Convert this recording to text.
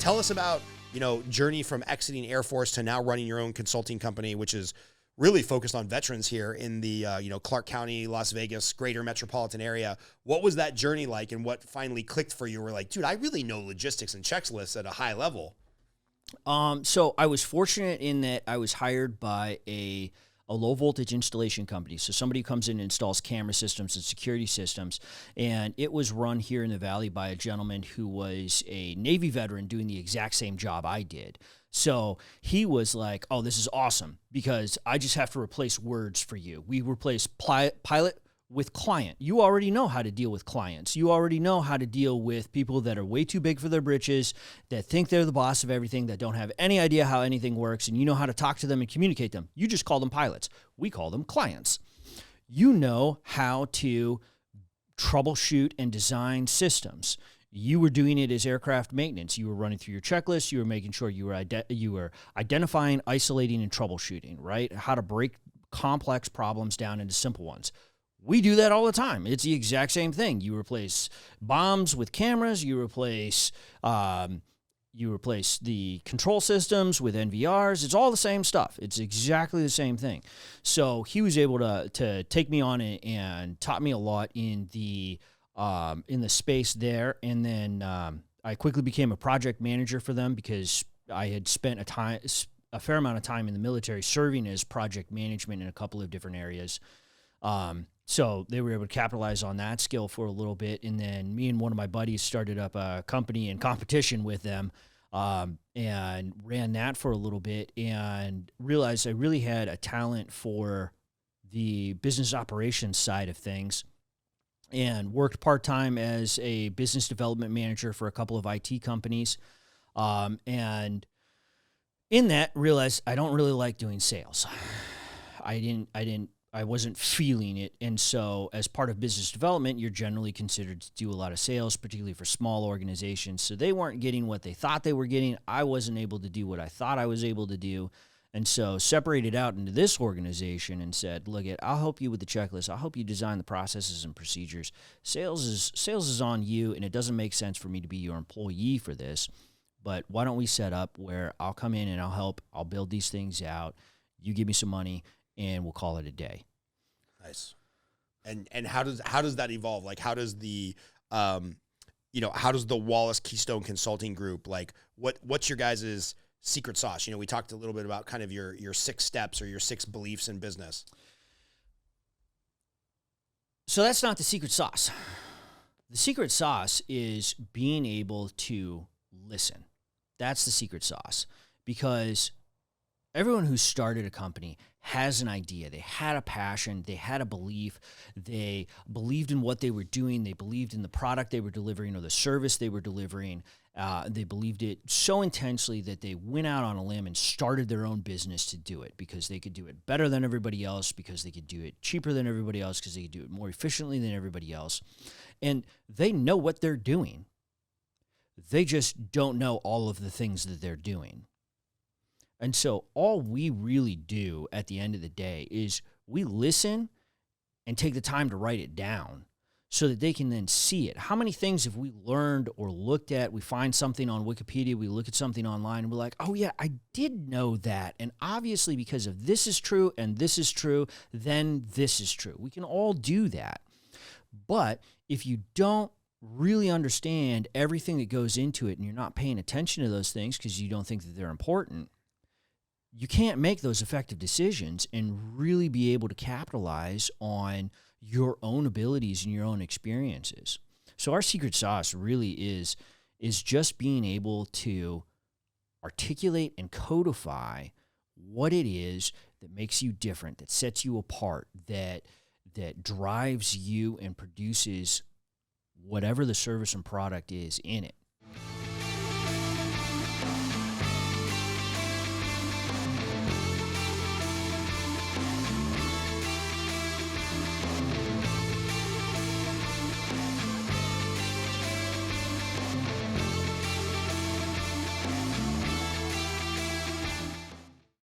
Tell us about, journey from exiting Air Force to now running your own consulting company, which is really focused on veterans here in the, Clark County, Las Vegas, greater metropolitan area. What was that journey like, and what finally clicked for you? We're like, dude, I really know logistics and checklists at a high level. So I was fortunate in that I was hired by a low voltage installation company. So somebody who comes in and installs camera systems and security systems. And it was run here in the Valley by a gentleman who was a Navy veteran doing the exact same job I did. So he was like, oh, this is awesome because I just have to replace words for you. We replace pilot with client. You already know how to deal with clients. You already know how to deal with people that are way too big for their britches, that think they're the boss of everything, that don't have any idea how anything works, and you know how to talk to them and communicate them. You just call them pilots. We call them clients. You know how to troubleshoot and design systems. You were doing it as aircraft maintenance. You were running through your checklist. You were making sure you were identifying, isolating, and troubleshooting, right? How to break complex problems down into simple ones. We do that all the time. It's the exact same thing. You replace bombs with cameras. You replace the control systems with NVRs. It's all the same stuff. It's exactly the same thing. So he was able to take me on it and taught me a lot in the space there. And then I quickly became a project manager for them because I had spent a fair amount of time in the military serving as project management in a couple of different areas. So they were able to capitalize on that skill for a little bit. And then me and one of my buddies started up a company in competition with them, and ran that for a little bit and realized I really had a talent for the business operations side of things, and worked part-time as a business development manager for a couple of IT companies. And in that realized I don't really like doing sales. I wasn't feeling it. And so as part of business development, you're generally considered to do a lot of sales, particularly for small organizations. So they weren't getting what they thought they were getting. I wasn't able to do what I thought I was able to do. And so separated out into this organization and said, look, I'll help you with the checklist. I'll help you design the processes and procedures. Sales is on you, and it doesn't make sense for me to be your employee for this. But why don't we set up where I'll come in and I'll help. I'll build these things out. You give me some money, and we'll call it a day. Nice. And how does that evolve? Like, how does the, how does the Wallace Keystone Consulting Group, like, what's your guys' secret sauce? We talked a little bit about kind of your 6 steps or your 6 beliefs in business. So that's not the secret sauce. The secret sauce is being able to listen. That's the secret sauce, because everyone who started a company has an idea. They had a passion. They had a belief. They believed in what they were doing. They believed in the product they were delivering or the service they were delivering. They believed it so intensely that they went out on a limb and started their own business to do it, because they could do it better than everybody else, because they could do it cheaper than everybody else, because they could do it more efficiently than everybody else. And they know what they're doing. They just don't know all of the things that they're doing. And so all we really do at the end of the day is we listen and take the time to write it down so that they can then see it. How many things have we learned or looked at? We find something on Wikipedia, we look at something online, and we're like, oh yeah, I did know that. And obviously because of this is true and this is true, then this is true. We can all do that. But if you don't really understand everything that goes into it and you're not paying attention to those things because you don't think that they're important, you can't make those effective decisions and really be able to capitalize on your own abilities and your own experiences. So our secret sauce really is just being able to articulate and codify what it is that makes you different, that sets you apart, that drives you and produces whatever the service and product is in it.